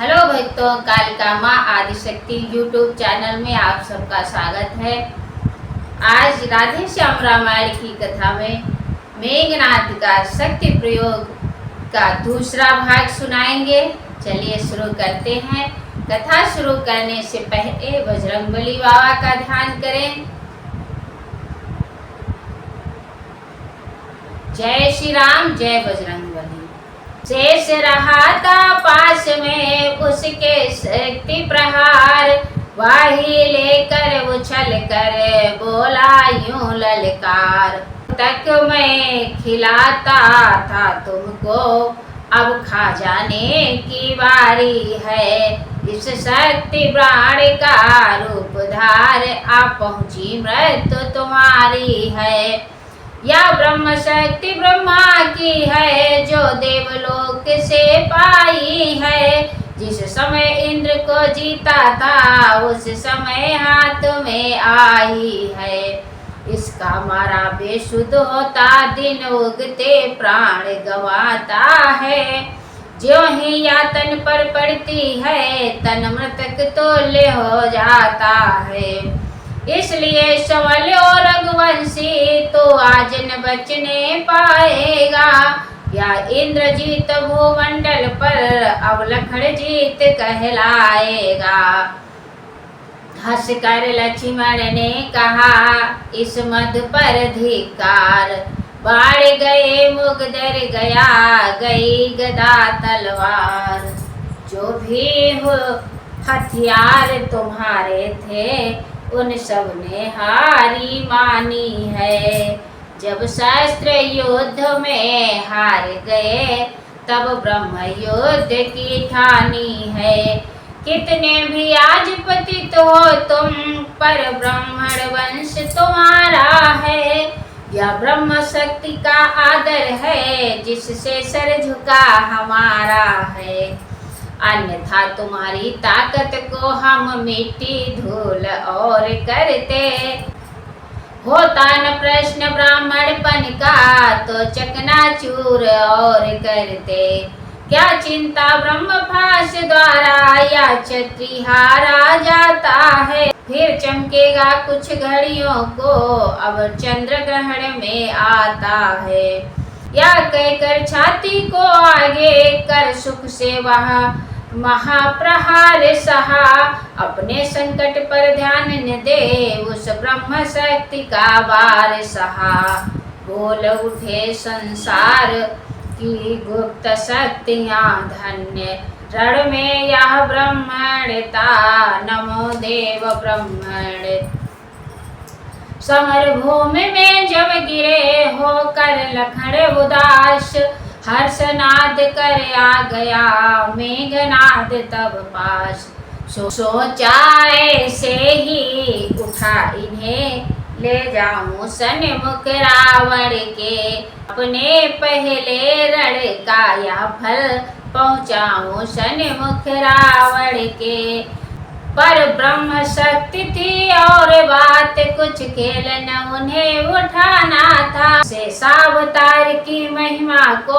Hello भक्तों, कालिका माँ Adishakti YouTube channel में आप सबका स्वागत है। आज राधे श्याम रामायण की कथा में मेघनाद का शक्ति प्रयोग का दूसरा भाग सुनाएंगे। चलिए शुरू करते हैं। कथा शुरू करने से पहले बजरंगबली बाबा का ध्यान करें। जय श्री राम, जय बजरंगबली। शेष रहा था पास में उसके शक्ति प्रहार, वाही लेकर उछल कर बोला यूं ललकार। तक मैं खिलाता था तुमको, अब खा जाने की बारी है। इस शक्ति प्राण का रूप धार, आ पहुंची मृत्यु तुम्हारी है। या ब्रह्म शक्ति ब्रह्मा की है, जो देवलोक से पाई है। जिस समय इंद्र को जीता था, उस समय हाथ में आई है। इसका मारा बेसुध होता, दिन उगते प्राण गवाता है। ज्यों ही यातन पर पड़ती है, तन मृतक तुल्य हो जाता है। इसलिए संवल और रघुवंशी तो आज न बचने पाएगा। या इंद्रजीत भूमंडल पर अब लखन जीत कहलाएगा। हंस कर लक्ष्मण ने कहा इस मद पर धिक्कार। बाढ़ गए मुगदर गया, गई गदा तलवार। जो भी हो हथियार तुम्हारे थे, उन सब ने हारी मानी है। जब शास्त्र युद्ध में हार गए, तब ब्रह्म युद्ध की ठानी है। कितने भी आज पतित हो तुम, पर ब्राह्मण वंश तुम्हारा है। यह ब्रह्म शक्ति का आदर है, जिससे सर झुका हमारा है। अन्यथा तुम्हारी ताकत को हम मिट्टी धूल और करते। होता न प्रश्न ब्राह्मणपन का, तो चकनाचूर और करते। क्या चिंता ब्रह्म फास द्वारा, या क्षत्रिय हारा जाता है। फिर चमकेगा कुछ घड़ियों को, अब चंद्र ग्रहण में आता है। या कहकर छाती को आगे कर, सुख से वह महाप्रहार सहा। अपने संकट पर ध्यान न दे, उस ब्रह्म शक्ति का वार सहा। बोल उठे संसार की गुप्त शक्तियाँ धन्य, रण में यह ब्रह्मणता, नमो देव ब्रह्मण। समर भूमि में जब गिरे होकर लखन उदास, हर्षनाद कर आ गया मेघनाद तब पास। सोचा ऐसे ही उठा इन्हें, ले जाऊं सन्मुख रावण के। अपने पहले रण का यह फल, पहुँचाऊं सन्मुख रावण के। पर ब्रह्म शक्ति थी और बात, कुछ खेल न उन्हें उठाना था। शेषावतार की महिमा को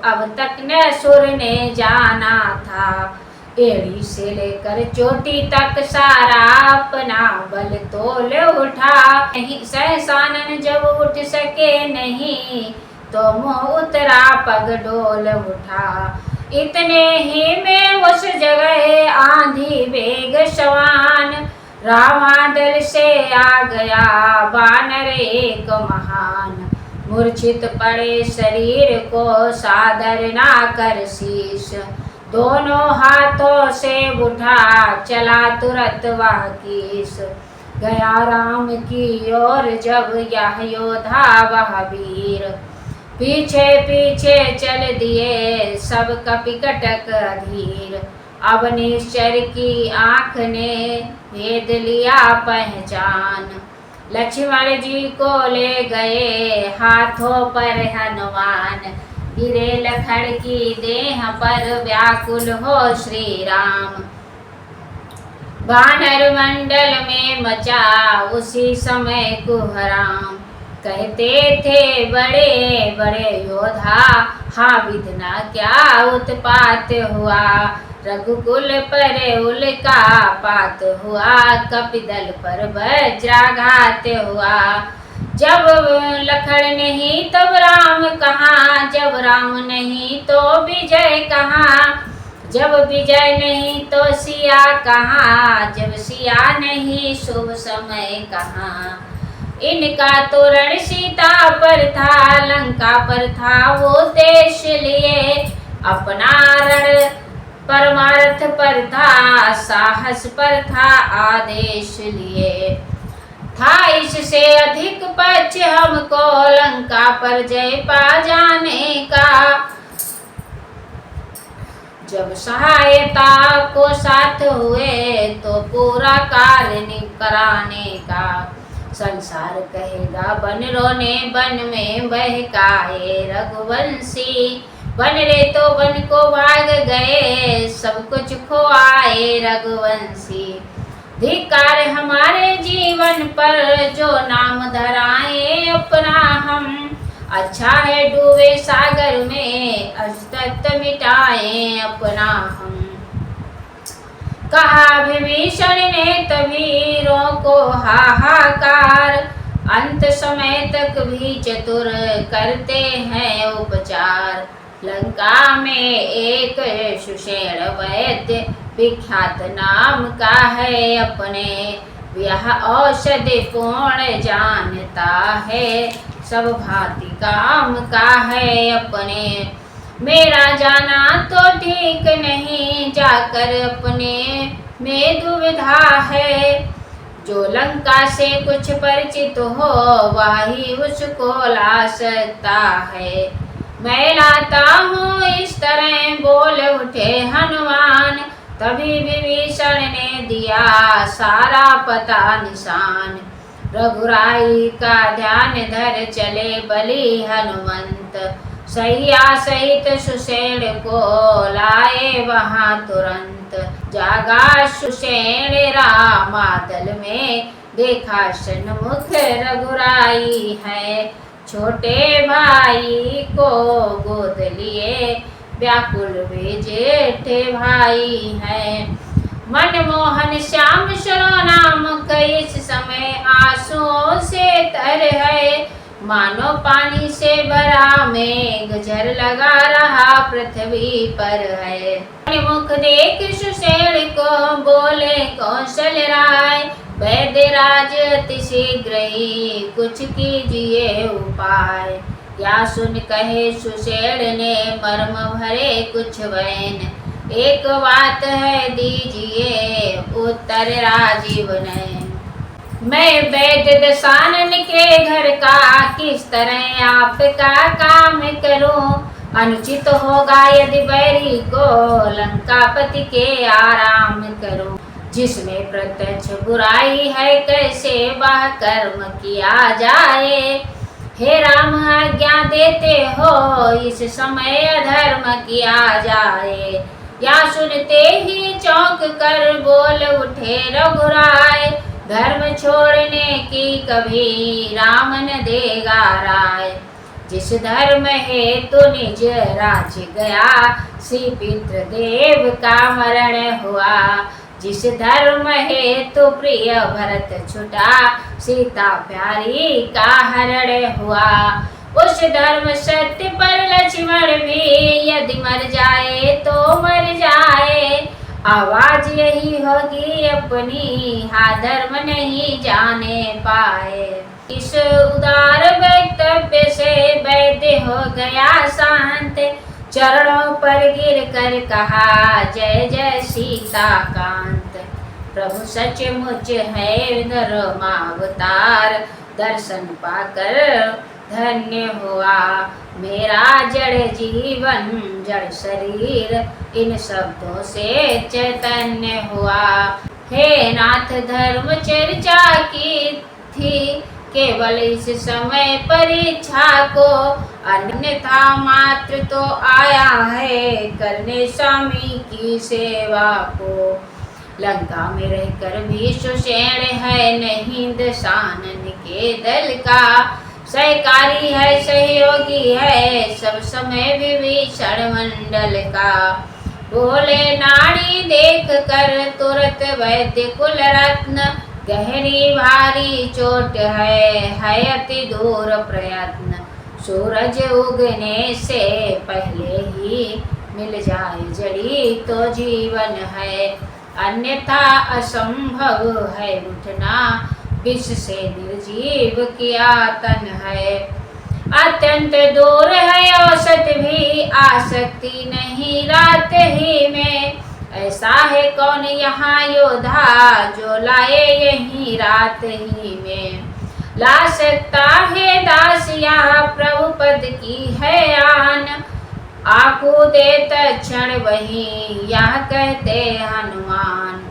अब तक न सुर ने जाना था। एड़ी से लेकर चोटी तक सारा अपना बल तोल उठा। नहीं सहसानन जब उठ सके नहीं, तो मुँह उतरा पग डोल उठा। इतने ही में उस जगह आंधी वेग सवान, रामादल से आ गया वानर एक महान। मूर्छित पड़े शरीर को सादर ना कर शीश, दोनों हाथों से उठा चला तुरंत वह कीस। गया राम की ओर जब यह योधा वह वीर, पीछे पीछे चल दिए सब कपिकटक अधीर। अब निश्चर की आँख ने भेद लिया पहचान, लक्ष्मण जी को ले गए हाथों पर हनुमान। गिरे लखन की देह पर व्याकुल हो श्री राम। वानर मंडल में मचा उसी समय कुहराम। कहते थे बड़े बड़े योधा, हाँ विधना क्या उत्पात हुआ। रघुकुल पर उल्का पात हुआ, कपिदल पर वज्राघात हुआ। जब लखन नहीं तब राम कहाँ, जब राम नहीं तो विजय कहाँ, जब विजय नहीं तो सिया कहाँ, जब सिया नहीं शुभ समय कहाँ। इनका तो रण सीता पर था, लंका पर था वो देश लिए, अपना रण परमार्थ पर था, साहस पर था आदेश लिए। था इससे अधिक पक्ष हमको, लंका पर जय पा जाने का। जब सहायता को साथ हुए तो पूरा कार्य कराने का। संसार कहेगा बन रोने, बन में बहकाए रघुवंशी, बन रे तो बन को भाग गए, सब कुछ खोआए रघुवंशी। धिक्कार हमारे जीवन पर, जो नाम धराए अपना हम, अच्छा है डूबे सागर में, अस्तित्व मिटाए अपना हम। कहा विभीषण ने तबीरों को हाहाकार, अंत समय तक भी चतुर करते हैं उपचार। लंका में एक सुषेण वैद्य विख्यात नाम का है अपने, यह औषधि पूर्ण जानता है, सब भांति काम का है अपने। मेरा जाना तो ठीक नहीं, जाकर अपने में दुविधा है, जो लंका से कुछ परिचित हो वही उसको ला सकता है। मैं लाता हूँ इस तरह बोल उठे हनुमान, तभी विभीषण ने दिया सारा पता निशान। रघुराई का ध्यान धर चले बलि हनुमंत, सैया सहित सुषेण को लाए वहाँ तुरंत। जागा सुषेण रामादल में, देखा सन्मुख रघुराई है, छोटे भाई को गोद लिए व्याकुल वे जेठे भाई है। मनमोहन श्याम सरो नाम इस समय आंसुओं से तर है, मानो पानी से भरा मेघ झर लगा रहा पृथ्वी पर है। मुख देख सुषेण को बोले कौशल राय, वैद्यराज अति शीघ्र ही कुछ कीजिए उपाय। या सुन कहे सुषेण ने मर्म भरे कुछ वैन, एक बात है दीजिए उत्तर राजीव नयन। मैं वैद्य दशानन के घर का किस तरह आपका काम करूं, अनुचित होगा यदि बैरी को लंकापति के आराम करूं। जिसमें प्रत्यक्ष बुराई है कैसे वह कर्म किया जाए, हे राम आज्ञा देते हो इस समय अधर्म किया जाए। या सुनते ही चौंक कर बोल उठे रघुराय, धर्म छोड़ने की कभी राम न देगा राय। जिस धर्म हेतु निज राज गया, श्री पितृदेव का मरण हुआ। जिस धर्म हेतु प्रिय भरत छुटा, सीता प्यारी का हरण हुआ। उस धर्म सत्य पर लक्ष्मण भी यदि मर जाए तो मर जाए। आवाज यही होगी अपनी, हा धर्म नहीं जाने पाए। इस उदार वक्तव्य से वैद्य हो गया शांत, चरणों पर गिर कर कहा जय जय सीता कांत। प्रभु सचमुच है धर्मावतार, दर्शन पाकर धन्य हुआ मेरा जड़ जीवन जड़ शरीर, इन शब्दों से चैतन्य हुआ। हे नाथ धर्म चर्चा की थी केवल इस समय परीक्षा को, अन्यथा मात्र तो आया है करने स्वामी की सेवा को। लंका में रहकर भी सुषेण है नहीं दशानन के दल का, सहकारी है सहयोगी है सब समय विभीषण मंडल का। बोले नाड़ी देख कर तुरत वैद्य कुल रत्न, गहरी भारी चोट है अति दूर प्रयत्न। सूरज उगने से पहले ही मिल जाए जड़ी तो जीवन है, अन्यथा असंभव है उठना, विष से निर्जीव किया तन है। अत्यंत दूर है औसत भी, आसक्ति नहीं रात ही में, ऐसा है कौन यहाँ योद्धा जो लाए यही रात ही में। ला सकता है दास यहाँ प्रभु पद की है आन, आकू दे तक्षण वही यह कहते हनुमान।